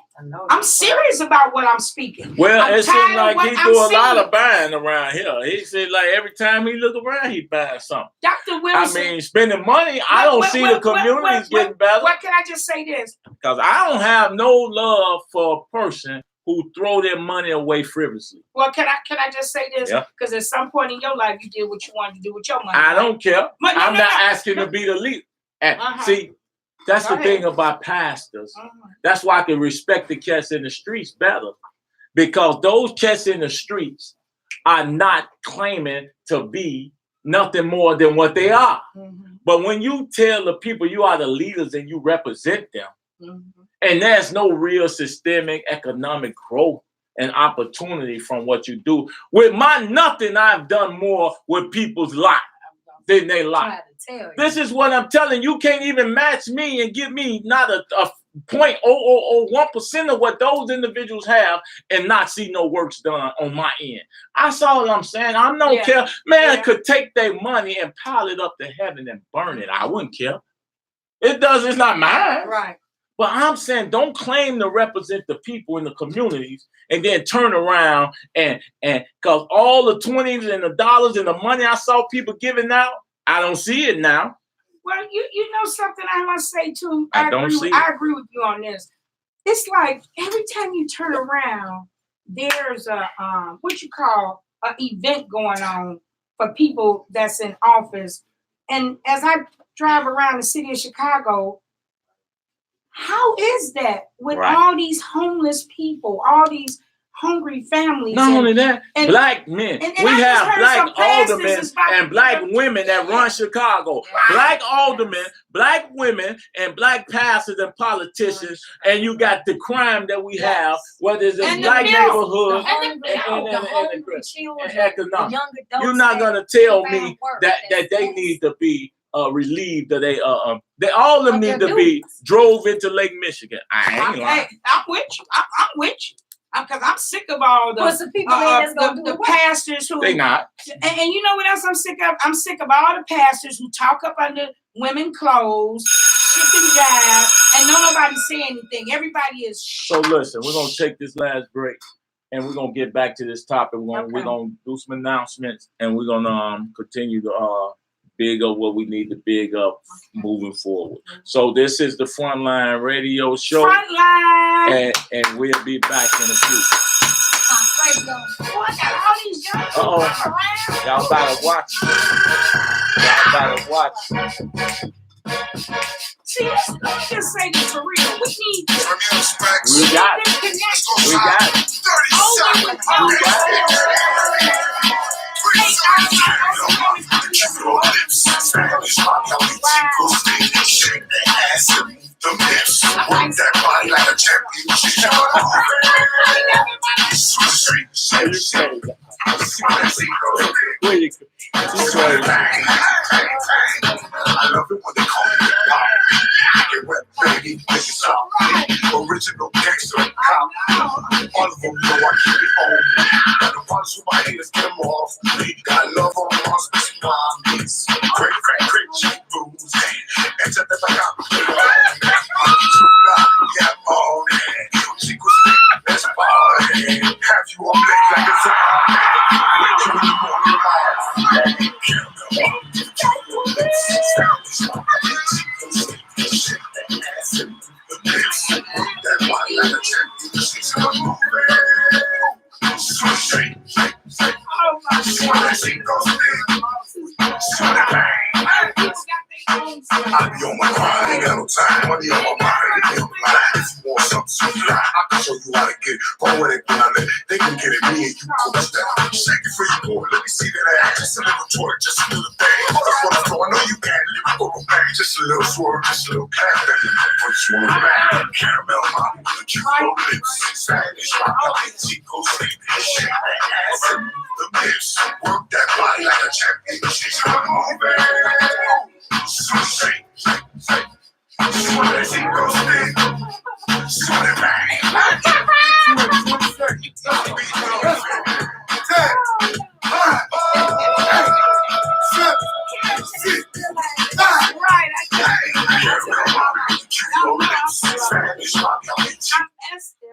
I'm serious about what I'm speaking. Well, it seems like he do a lot of buying around here. He said like every time he look around, he buying something. Dr. Wilson. I mean, spending money. I don't see the communities getting better. What can I just say this? Because I don't have no love for a person who throw their money away frivolously. Well, can I just say this? Because at some point in your life, you did what you wanted to do with your money. I don't care. I'm not asking to be the leader. See, that's the thing about pastors. That's why I can respect the cats in the streets better. Because those cats in the streets are not claiming to be nothing more than what they are. But when you tell the people you are the leaders and you represent them, and there's no real systemic economic growth and opportunity from what you do. With my nothing, I've done more with people's life than they life. This is what I'm telling you. You can't even match me and give me not a 0.0001% of what those individuals have and not see no works done on my end. That's all I'm saying. I don't care. Man could take their money and pile it up to heaven and burn it. I wouldn't care. It's not mine. Right. But I'm saying don't claim to represent the people in the communities and then turn around and because all the 20s and the dollars and the money I saw people giving out, I don't see it now. Well, you know something I must say too. I agree with you on this. It's like every time you turn around, there's a what you call an event going on for people that's in office. And as I drive around the city of Chicago, how is that with all these homeless people, all these hungry families? Not only that, black men. We have black aldermen and black women that run Chicago. Black aldermen, black women, and black pastors and politicians. And you got the crime that we have, whether it's in black neighborhoods and economic. You're not gonna tell me that they need to be relieved that they all of them need to be drove into Lake Michigan. I ain't lying. I'm with you. I'm with you. Because I'm sick of all the pastors who they not. And you know what else I'm sick of? I'm sick of all the pastors who talk up under women clothes, shit and jive, and don't nobody say anything. Everybody is. So listen, we're gonna take this last break, and we're gonna get back to this topic. We're gonna do some announcements, and we're gonna continue to big up what we need to big up moving forward. So this is the Frontline Radio Show. Frontline. And we'll be back in a few. Y'all better watch. See, let's just say this for real. We got it. The lips, work that body like a championship. I love it when they call me that power. Get wet, baby, this is all. Original gangster cop. All of them know I keep it on. Got the problems with my haters, get them off. Got love on the walls, but some mommies. Great, cheap booze. And just as I got have you on black like a zombie? Wake you in the morning, I be on my grind, ain't got no time. Money on my mind, if you want something so fly, I can show you how to get poetic when I let. They can get it, me and you coach that. Shake it for you, boy. Let me see that ass. Just a little twerk, just a little bang. That's what I know. I know you got it. Let me go bang. Just a little swerve, just a little clap. First one back. Caramel mommy with the cute little lips. Spanish rock, like Chico sleep. Shake that ass and the lips. Work that body like a champion. She's come over. Shake.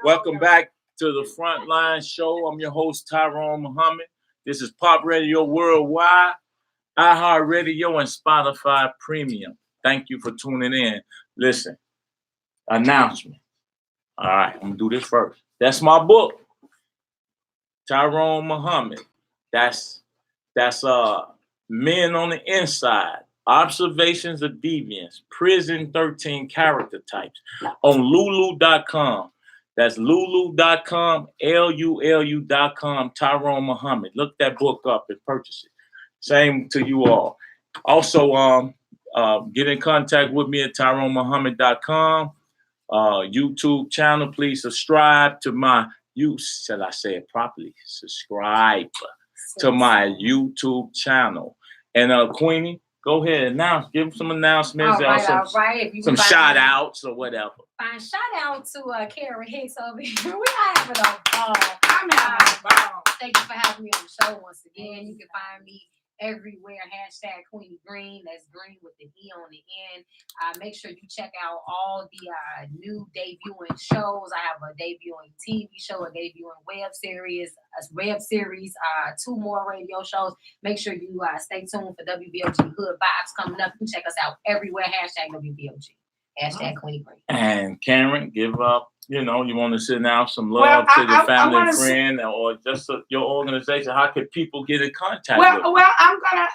Welcome back to the Frontline Show. I'm your host, Tyrone Muhammad. This is Pop Radio Worldwide, iHeartRadio, and Spotify Premium. Thank you for tuning in. Listen, announcement. All right, I'm gonna do this first. That's my book, Tyrone Muhammad. That's Men on the Inside, Observations of Deviance, Prison 13 Character Types on Lulu.com. That's Lulu.com, LULU.com, Tyrone Muhammad. Look that book up and purchase it. Same to you all. Also, get in contact with me at TyroneMuhammad.com. YouTube channel. Please subscribe to my shall I say it properly? Subscribe to my YouTube channel. And Queenie, go ahead and give some announcements or some shout outs or whatever. Fine. Shout out to Karen Hicks over here. We are having a ball. I'm having a ball. Thank you for having me on the show once again. You can find me everywhere. Hashtag Queenie Green. That's green with the E on the end. Make sure you check out all the new debuting shows. I have a debuting TV show, a debuting web series, 2 more radio shows. Make sure you stay tuned for WBOG Hood Vibes coming up. You can check us out everywhere. Hashtag WBOG. Hashtag Queenie Green. And Karen, give up. You want to send out some love to the family and friend, or just your organization. How could people get in contact with you? Well,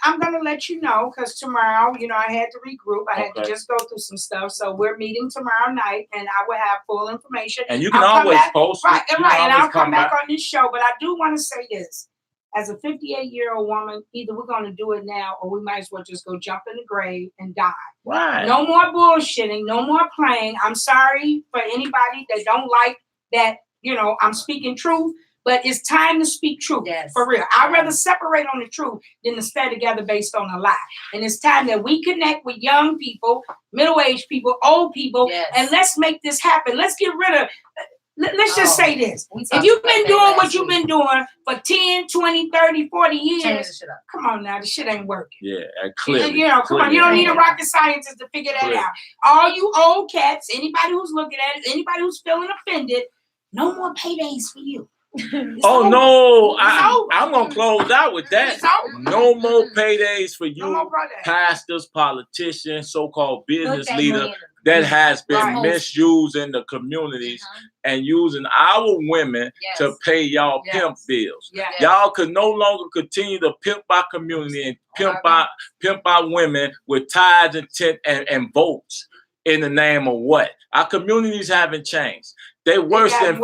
I'm gonna let you know, because tomorrow, I had to regroup. I had to just go through some stuff. So we're meeting tomorrow night, and I will have full information. And you can always post right, and I'll come back on this show. But I do want to say this: as a 58-year-old woman, either we're going to do it now, or we might as well just go jump in the grave and die. Right. No more bullshitting, no more playing. I'm sorry for anybody that don't like that, I'm speaking truth, but it's time to speak truth. Yes. For real. I'd rather separate on the truth than to stay together based on a lie. And it's time that we connect with young people, middle-aged people, old people, and let's make this happen. Let's get rid of... Let's just say this. If you've been doing what you've been doing for 10, 20, 30, 40 years, come on now, the shit ain't working. Yeah, clearly. Come on, you don't need a rocket scientist to figure that out. All you old cats, anybody who's looking at it, anybody who's feeling offended, no more paydays for you. No, I'm going to close out with that. No more paydays for you, pastors, politicians, so-called business leaders that has been misused in the communities and using our women to pay y'all pimp bills. Y'all could no longer continue to pimp our community and pimp our women with tithes and votes in the name of what? Our communities haven't changed. They're worse than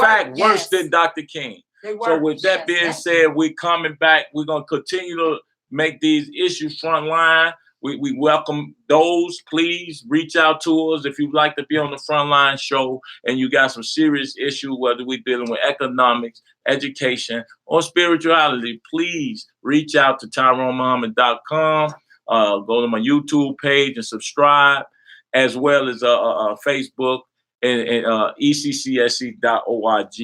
Dr. King. So with that being said, we're coming back. We're going to continue to make these issues frontline. We welcome those. Please reach out to us if you'd like to be on the Frontline show and you got some serious issue, whether we're dealing with economics, education, or spirituality. Please reach out to TyroneMuhammad.com. Go to my YouTube page and subscribe, as well as Facebook and ECCSC.org.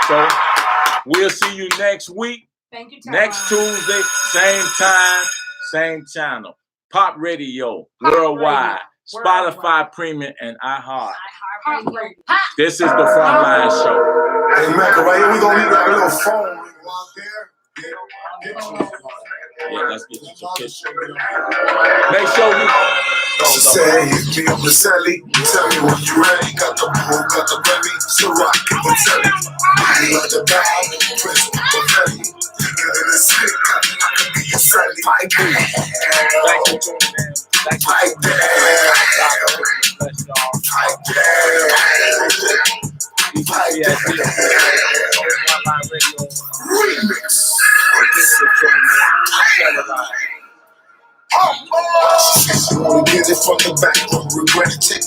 So we'll see you next week. Thank you, Tyrone. Next Tuesday, same time, same channel. Pop Radio, worldwide. Spotify Premium, and iHeart. This is the Frontline Show. Hey, Mac, right here, we're going to need like a little phone out there. Yeah, let's get you some pictures. Make sure you... She said, hit me up the celly. Tell me when you ready. Got the bull, got the baby. So rock it, the telly. You got the bag, press the belly. Get it a sick, I can be your celly. Like that. Like that. Remix. She said she wanna get it from the back, don't regret it, take me